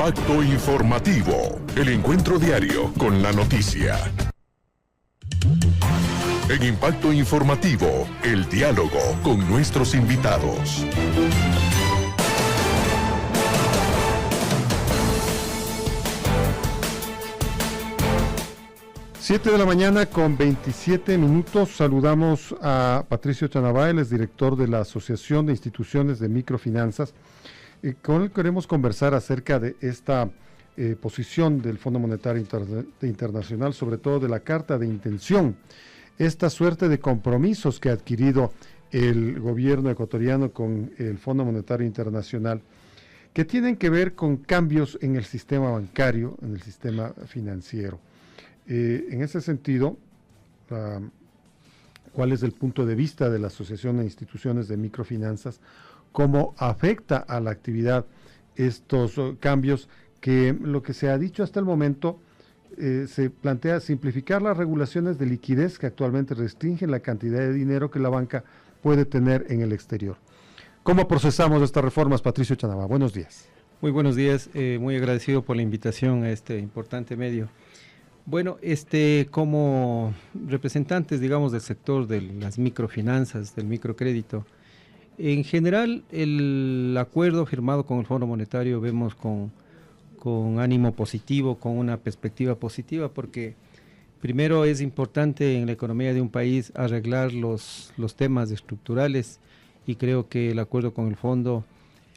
Impacto Informativo, el encuentro diario con la noticia. En Impacto Informativo, el diálogo con nuestros invitados. 7 de la mañana con 27 minutos. Saludamos a Patricio Chanabá, él es director de la Asociación de Instituciones de Microfinanzas. Con él queremos conversar acerca de esta posición del Fondo Monetario Internacional, sobre todo de la carta de intención, esta suerte de compromisos que ha adquirido el gobierno ecuatoriano con el Fondo Monetario Internacional, que tienen que ver con cambios en el sistema bancario, en el sistema financiero. En ese sentido, ¿cuál es el punto de vista de la Asociación de Instituciones de Microfinanzas? ¿Cómo afecta a la actividad estos cambios que lo que se ha dicho hasta el momento se plantea simplificar las regulaciones de liquidez que actualmente restringen la cantidad de dinero que la banca puede tener en el exterior? ¿Cómo procesamos estas reformas, Patricio Chanabá? Buenos días. Muy buenos días, muy agradecido por la invitación a este importante medio. Bueno, como representantes, digamos, del sector de las microfinanzas, del microcrédito, en general el acuerdo firmado con el Fondo Monetario vemos con ánimo positivo, con una perspectiva positiva, porque primero es importante en la economía de un país arreglar los temas estructurales, y creo que el acuerdo con el fondo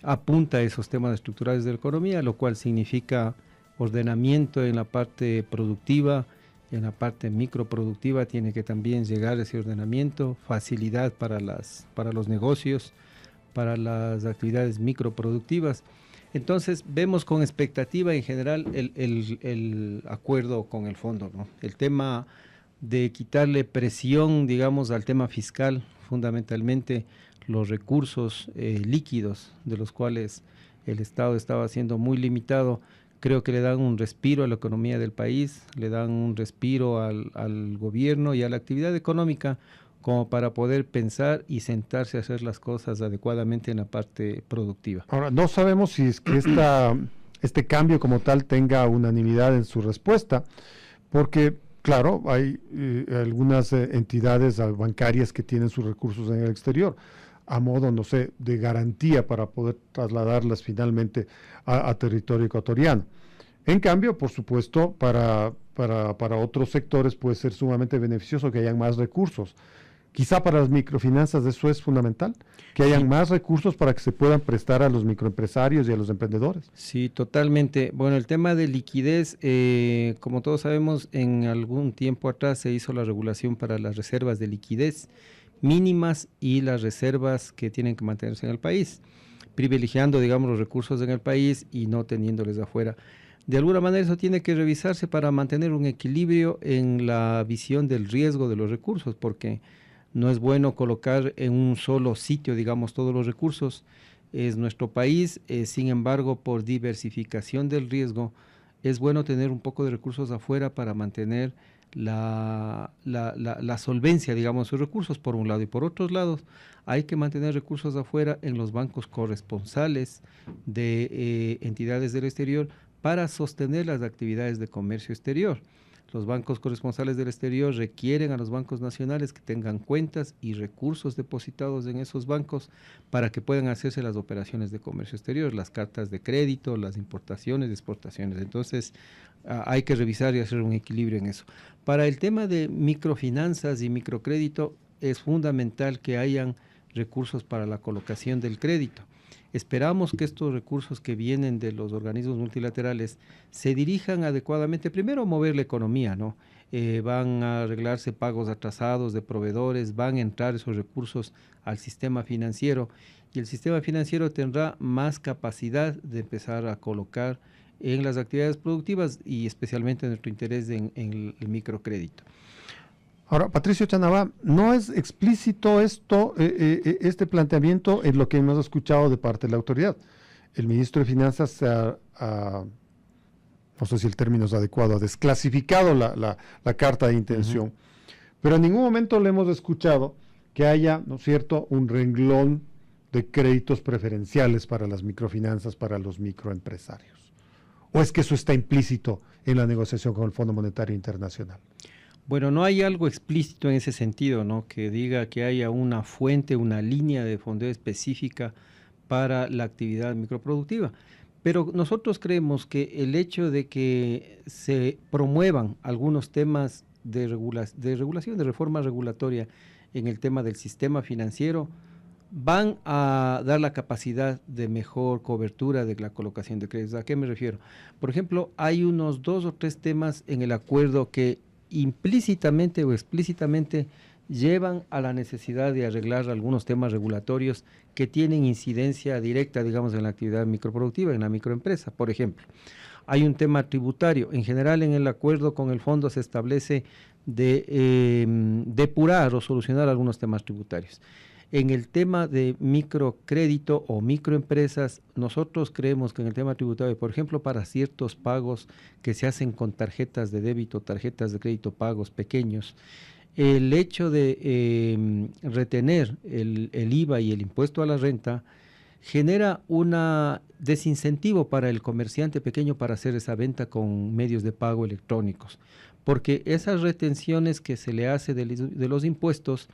apunta a esos temas estructurales de la economía, lo cual significa ordenamiento en la parte productiva, en la parte microproductiva tiene que también llegar ese ordenamiento, facilidad para los negocios, para las actividades microproductivas. Entonces vemos con expectativa en general el acuerdo con el fondo, ¿no? El tema de quitarle presión, digamos, al tema fiscal, fundamentalmente los recursos líquidos, de los cuales el Estado estaba siendo muy limitado, creo que le dan un respiro a la economía del país, le dan un respiro al gobierno y a la actividad económica, como para poder pensar y sentarse a hacer las cosas adecuadamente en la parte productiva. Ahora, no sabemos si es que este cambio como tal tenga unanimidad en su respuesta, porque, claro, hay algunas entidades bancarias que tienen sus recursos en el exterior, a modo, no sé, de garantía para poder trasladarlas finalmente a territorio ecuatoriano. En cambio, por supuesto, para otros sectores puede ser sumamente beneficioso que hayan más recursos. Quizá para las microfinanzas eso es fundamental, que hayan más recursos para que se puedan prestar a los microempresarios y a los emprendedores. Sí, totalmente. Bueno, el tema de liquidez, como todos sabemos, en algún tiempo atrás se hizo la regulación para las reservas de liquidez mínimas y las reservas que tienen que mantenerse en el país, privilegiando, digamos, los recursos en el país y no teniéndoles afuera. De alguna manera eso tiene que revisarse para mantener un equilibrio en la visión del riesgo de los recursos, porque no es bueno colocar en un solo sitio, digamos, todos los recursos. Es nuestro país, sin embargo, por diversificación del riesgo, es bueno tener un poco de recursos afuera para mantener la solvencia, digamos, de sus recursos por un lado, y por otros lados hay que mantener recursos afuera en los bancos corresponsales de entidades del exterior para sostener las actividades de comercio exterior. Los bancos corresponsales del exterior requieren a los bancos nacionales que tengan cuentas y recursos depositados en esos bancos para que puedan hacerse las operaciones de comercio exterior, las cartas de crédito, las importaciones, exportaciones. Entonces, hay que revisar y hacer un equilibrio en eso. Para el tema de microfinanzas y microcrédito, es fundamental que hayan recursos para la colocación del crédito. Esperamos que estos recursos que vienen de los organismos multilaterales se dirijan adecuadamente, primero a mover la economía, ¿no? Van a arreglarse pagos atrasados de proveedores, van a entrar esos recursos al sistema financiero y el sistema financiero tendrá más capacidad de empezar a colocar en las actividades productivas y especialmente nuestro interés en el microcrédito. Ahora, Patricio Chanabá, no es explícito este planteamiento en lo que hemos escuchado de parte de la autoridad. El ministro de Finanzas no sé si el término es adecuado, ha desclasificado la carta de intención, pero en ningún momento le hemos escuchado que haya, ¿no es cierto?, un renglón de créditos preferenciales para las microfinanzas, para los microempresarios. ¿O es que eso está implícito en la negociación con el Fondo Monetario Internacional? Bueno, no hay algo explícito en ese sentido, ¿no? Que diga que haya una fuente, una línea de fondeo específica para la actividad microproductiva. Pero nosotros creemos que el hecho de que se promuevan algunos temas de regulación, de reforma regulatoria en el tema del sistema financiero, van a dar la capacidad de mejor cobertura de la colocación de créditos. ¿A qué me refiero? Por ejemplo, hay unos 2 o 3 temas en el acuerdo que implícitamente o explícitamente llevan a la necesidad de arreglar algunos temas regulatorios que tienen incidencia directa, digamos, en la actividad microproductiva, en la microempresa. Por ejemplo, hay un tema tributario. En general, en el acuerdo con el fondo se establece de depurar o solucionar algunos temas tributarios. En el tema de microcrédito o microempresas, nosotros creemos que en el tema tributario, por ejemplo, para ciertos pagos que se hacen con tarjetas de débito, tarjetas de crédito pagos pequeños, el hecho de retener el IVA y el impuesto a la renta genera un desincentivo para el comerciante pequeño para hacer esa venta con medios de pago electrónicos, porque esas retenciones que se le hace de los impuestos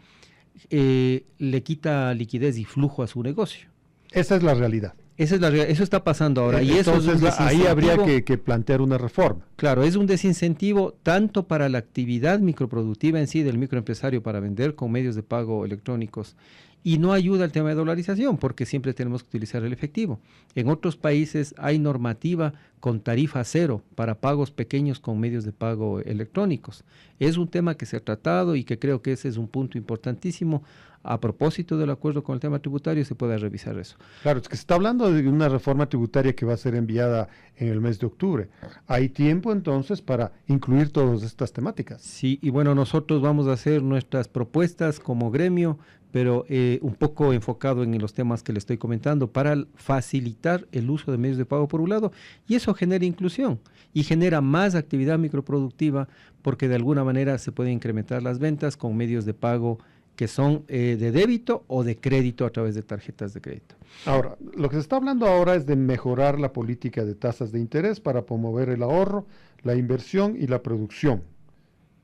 le quita liquidez y flujo a su negocio. Esa es la realidad. Esa es la realidad. Eso está pasando ahora. Y entonces, eso es ahí habría que plantear una reforma. Claro, es un desincentivo tanto para la actividad microproductiva en sí del microempresario para vender con medios de pago electrónicos, y no ayuda al tema de dolarización porque siempre tenemos que utilizar el efectivo. En otros países hay normativa con tarifa cero para pagos pequeños con medios de pago electrónicos. Es un tema que se ha tratado y que creo que ese es un punto importantísimo. A propósito del acuerdo con el tema tributario, se puede revisar eso. Claro, es que se está hablando de una reforma tributaria que va a ser enviada en el mes de octubre. ¿Hay tiempo entonces para incluir todas estas temáticas? Sí, y bueno, nosotros vamos a hacer nuestras propuestas como gremio, pero un poco enfocado en los temas que le estoy comentando, para facilitar el uso de medios de pago por un lado, y eso genera inclusión y genera más actividad microproductiva porque de alguna manera se pueden incrementar las ventas con medios de pago que son de débito o de crédito a través de tarjetas de crédito. Ahora, lo que se está hablando ahora es de mejorar la política de tasas de interés para promover el ahorro, la inversión y la producción.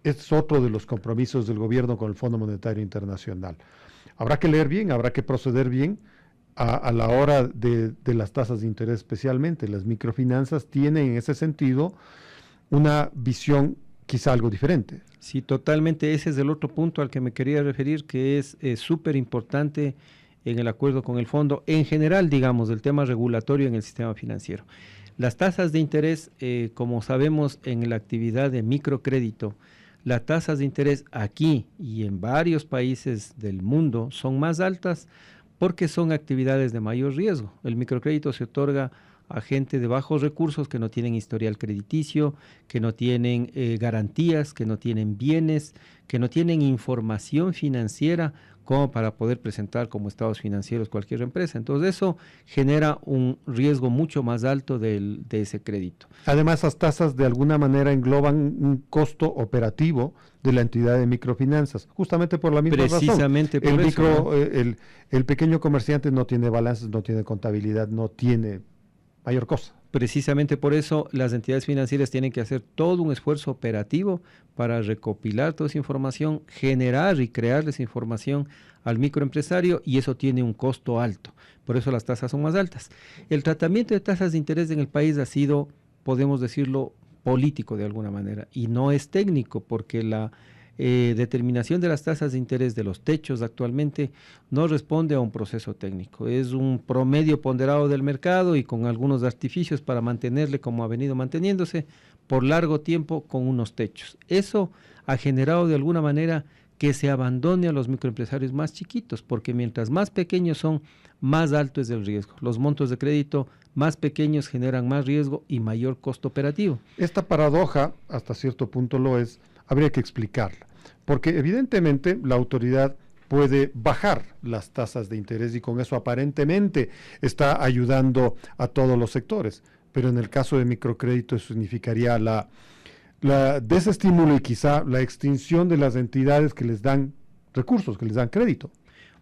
Es otro de los compromisos del gobierno con el Fondo Monetario Internacional. Habrá que leer bien, habrá que proceder bien a la hora de las tasas de interés, especialmente. Las microfinanzas tienen en ese sentido una visión quizá algo diferente. Sí, totalmente. Ese es el otro punto al que me quería referir, que es súper importante en el acuerdo con el fondo, en general, digamos, del tema regulatorio en el sistema financiero. Las tasas de interés, como sabemos, en la actividad de microcrédito, las tasas de interés aquí y en varios países del mundo son más altas porque son actividades de mayor riesgo. El microcrédito se otorga a gente de bajos recursos que no tienen historial crediticio, que no tienen garantías, que no tienen bienes, que no tienen información financiera como para poder presentar como estados financieros cualquier empresa. Entonces eso genera un riesgo mucho más alto de ese crédito. Además, esas tasas de alguna manera engloban un costo operativo de la entidad de microfinanzas, justamente por la misma razón. Precisamente por eso. El pequeño comerciante no tiene balances, no tiene contabilidad, no tiene mayor cosa. Precisamente por eso las entidades financieras tienen que hacer todo un esfuerzo operativo para recopilar toda esa información, generar y crear esa información al microempresario, y eso tiene un costo alto. Por eso las tasas son más altas. El tratamiento de tasas de interés en el país ha sido, podemos decirlo, político de alguna manera, y no es técnico, porque la determinación de las tasas de interés de los techos actualmente no responde a un proceso técnico, es un promedio ponderado del mercado y con algunos artificios para mantenerle como ha venido manteniéndose por largo tiempo con unos techos. Eso ha generado de alguna manera que se abandone a los microempresarios más chiquitos, porque mientras más pequeños son, más alto es el riesgo. Los montos de crédito más pequeños generan más riesgo y mayor costo operativo. Esta paradoja, hasta cierto punto lo es, habría que explicarla, porque evidentemente la autoridad puede bajar las tasas de interés y con eso aparentemente está ayudando a todos los sectores, pero en el caso de microcrédito eso significaría la desestímulo y quizá la extinción de las entidades que les dan recursos, que les dan crédito.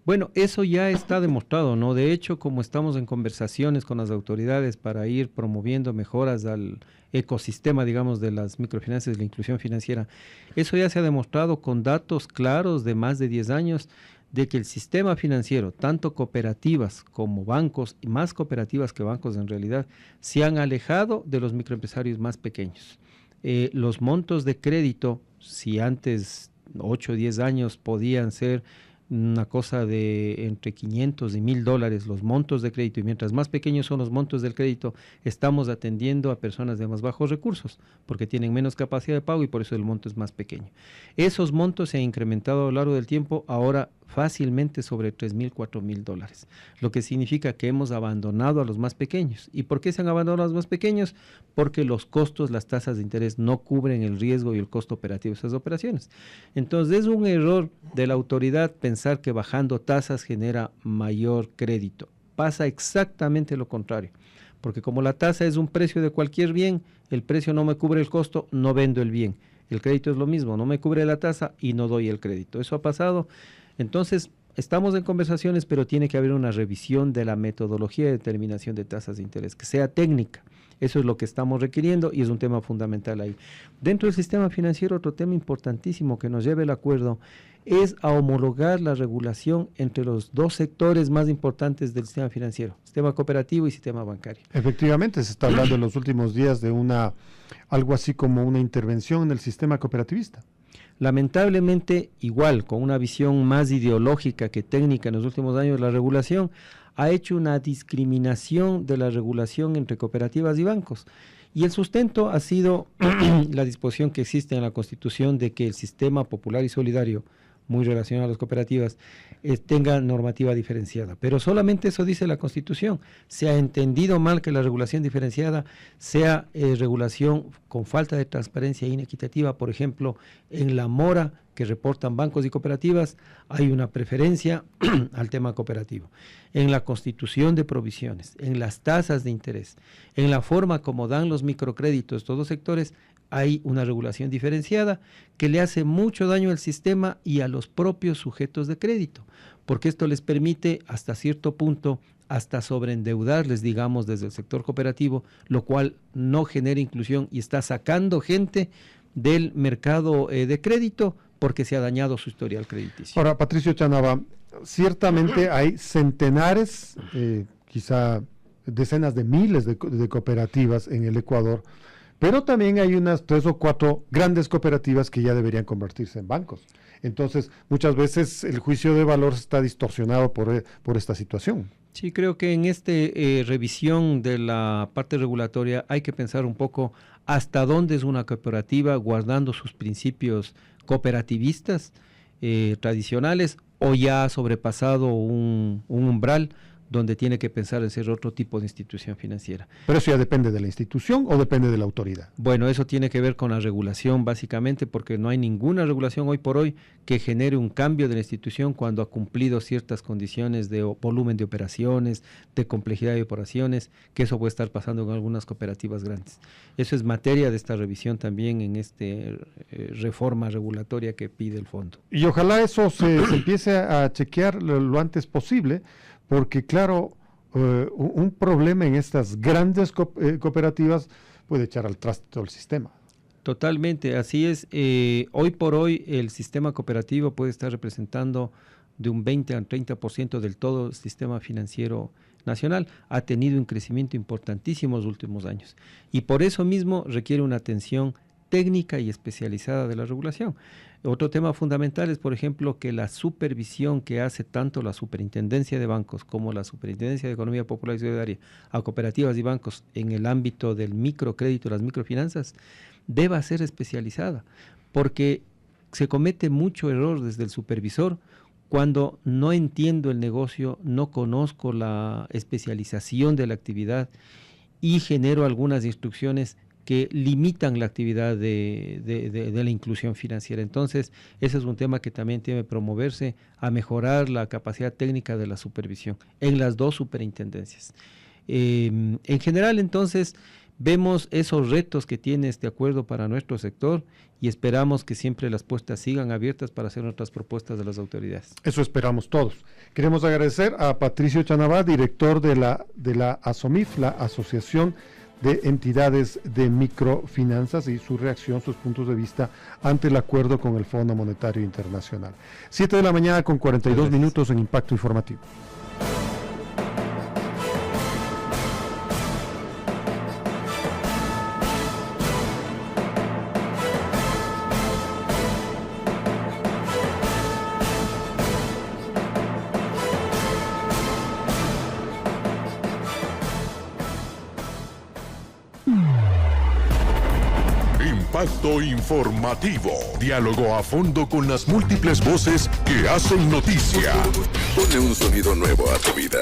Bueno, eso ya está demostrado, ¿no? De hecho, como estamos en conversaciones con las autoridades para ir promoviendo mejoras al ecosistema, digamos, de las microfinanzas y la inclusión financiera, eso ya se ha demostrado con datos claros de más de 10 años de que el sistema financiero, tanto cooperativas como bancos, y más cooperativas que bancos en realidad, se han alejado de los microempresarios más pequeños. Los montos de crédito, si antes 8 o 10 años podían ser una cosa de entre 500 y $1,000 los montos de crédito, y mientras más pequeños son los montos del crédito, estamos atendiendo a personas de más bajos recursos, porque tienen menos capacidad de pago y por eso el monto es más pequeño. Esos montos se han incrementado a lo largo del tiempo, ahora fácilmente sobre $3,000, $4,000, lo que significa que hemos abandonado a los más pequeños. ¿Y por qué se han abandonado a los más pequeños? Porque los costos, las tasas de interés no cubren el riesgo y el costo operativo de esas operaciones. Entonces es un error de la autoridad pensar que bajando tasas genera mayor crédito. Pasa exactamente lo contrario, porque como la tasa es un precio de cualquier bien, el precio no me cubre el costo, no vendo el bien. El crédito es lo mismo, no me cubre la tasa y no doy el crédito. Eso ha pasado. Entonces, estamos en conversaciones, pero tiene que haber una revisión de la metodología de determinación de tasas de interés, que sea técnica. Eso es lo que estamos requiriendo y es un tema fundamental ahí. Dentro del sistema financiero, otro tema importantísimo que nos lleva el acuerdo es a homologar la regulación entre los dos sectores más importantes del sistema financiero, sistema cooperativo y sistema bancario. Efectivamente, se está hablando en los últimos días de algo así como una intervención en el sistema cooperativista. Lamentablemente, igual, con una visión más ideológica que técnica en los últimos años, la regulación ha hecho una discriminación de la regulación entre cooperativas y bancos. Y el sustento ha sido la disposición que existe en la Constitución de que el sistema popular y solidario, muy relacionado a las cooperativas, tenga normativa diferenciada. Pero solamente eso dice la Constitución. Se ha entendido mal que la regulación diferenciada sea regulación con falta de transparencia e inequitativa. Por ejemplo, en la mora que reportan bancos y cooperativas hay una preferencia al tema cooperativo. En la constitución de provisiones, en las tasas de interés, en la forma como dan los microcréditos, todos los sectores, hay una regulación diferenciada que le hace mucho daño al sistema y a los propios sujetos de crédito, porque esto les permite hasta cierto punto hasta sobreendeudarles, digamos, desde el sector cooperativo, lo cual no genera inclusión y está sacando gente del mercado de crédito porque se ha dañado su historial crediticio. Ahora, Patricio Chanaba, ciertamente hay centenares, quizá decenas de miles de cooperativas en el Ecuador, pero también hay unas 3 o 4 grandes cooperativas que ya deberían convertirse en bancos. Entonces, muchas veces el juicio de valor está distorsionado por esta situación. Sí, creo que en esta revisión de la parte regulatoria hay que pensar un poco hasta dónde es una cooperativa guardando sus principios cooperativistas tradicionales o ya ha sobrepasado un umbral donde tiene que pensar en ser otro tipo de institución financiera. ¿Pero eso ya depende de la institución o depende de la autoridad? Bueno, eso tiene que ver con la regulación básicamente, porque no hay ninguna regulación hoy por hoy que genere un cambio de la institución cuando ha cumplido ciertas condiciones de volumen de operaciones, de complejidad de operaciones, que eso puede estar pasando en algunas cooperativas grandes. Eso es materia de esta revisión también en esta reforma regulatoria que pide el fondo. Y ojalá eso se empiece a chequear lo antes posible, porque claro, un problema en estas grandes cooperativas puede echar al traste todo el sistema. Totalmente, así es. Hoy por hoy el sistema cooperativo puede estar representando de un 20 al 30% del todo el sistema financiero nacional. Ha tenido un crecimiento importantísimo en los últimos años y por eso mismo requiere una atención técnica y especializada de la regulación. Otro tema fundamental es, por ejemplo, que la supervisión que hace tanto la Superintendencia de Bancos como la Superintendencia de Economía Popular y Solidaria a cooperativas y bancos en el ámbito del microcrédito, las microfinanzas, deba ser especializada, porque se comete mucho error desde el supervisor cuando no entiendo el negocio, no conozco la especialización de la actividad y genero algunas instrucciones que limitan la actividad de la inclusión financiera. Entonces, ese es un tema que también tiene que promoverse a mejorar la capacidad técnica de la supervisión en las dos superintendencias. En general, entonces, Vemos esos retos que tiene este acuerdo para nuestro sector y esperamos que siempre las puertas sigan abiertas para hacer nuestras propuestas de las autoridades. Eso esperamos todos. Queremos agradecer a Patricio Chanabá, director de la ASOMIF, la Asociación de Entidades de Microfinanzas, y su reacción, sus puntos de vista ante el acuerdo con el Fondo Monetario Internacional. 7 de la mañana con 42 minutos en Impacto Informativo. Impacto Informativo. Diálogo a fondo con las múltiples voces que hacen noticia. Pone un sonido nuevo a tu vida.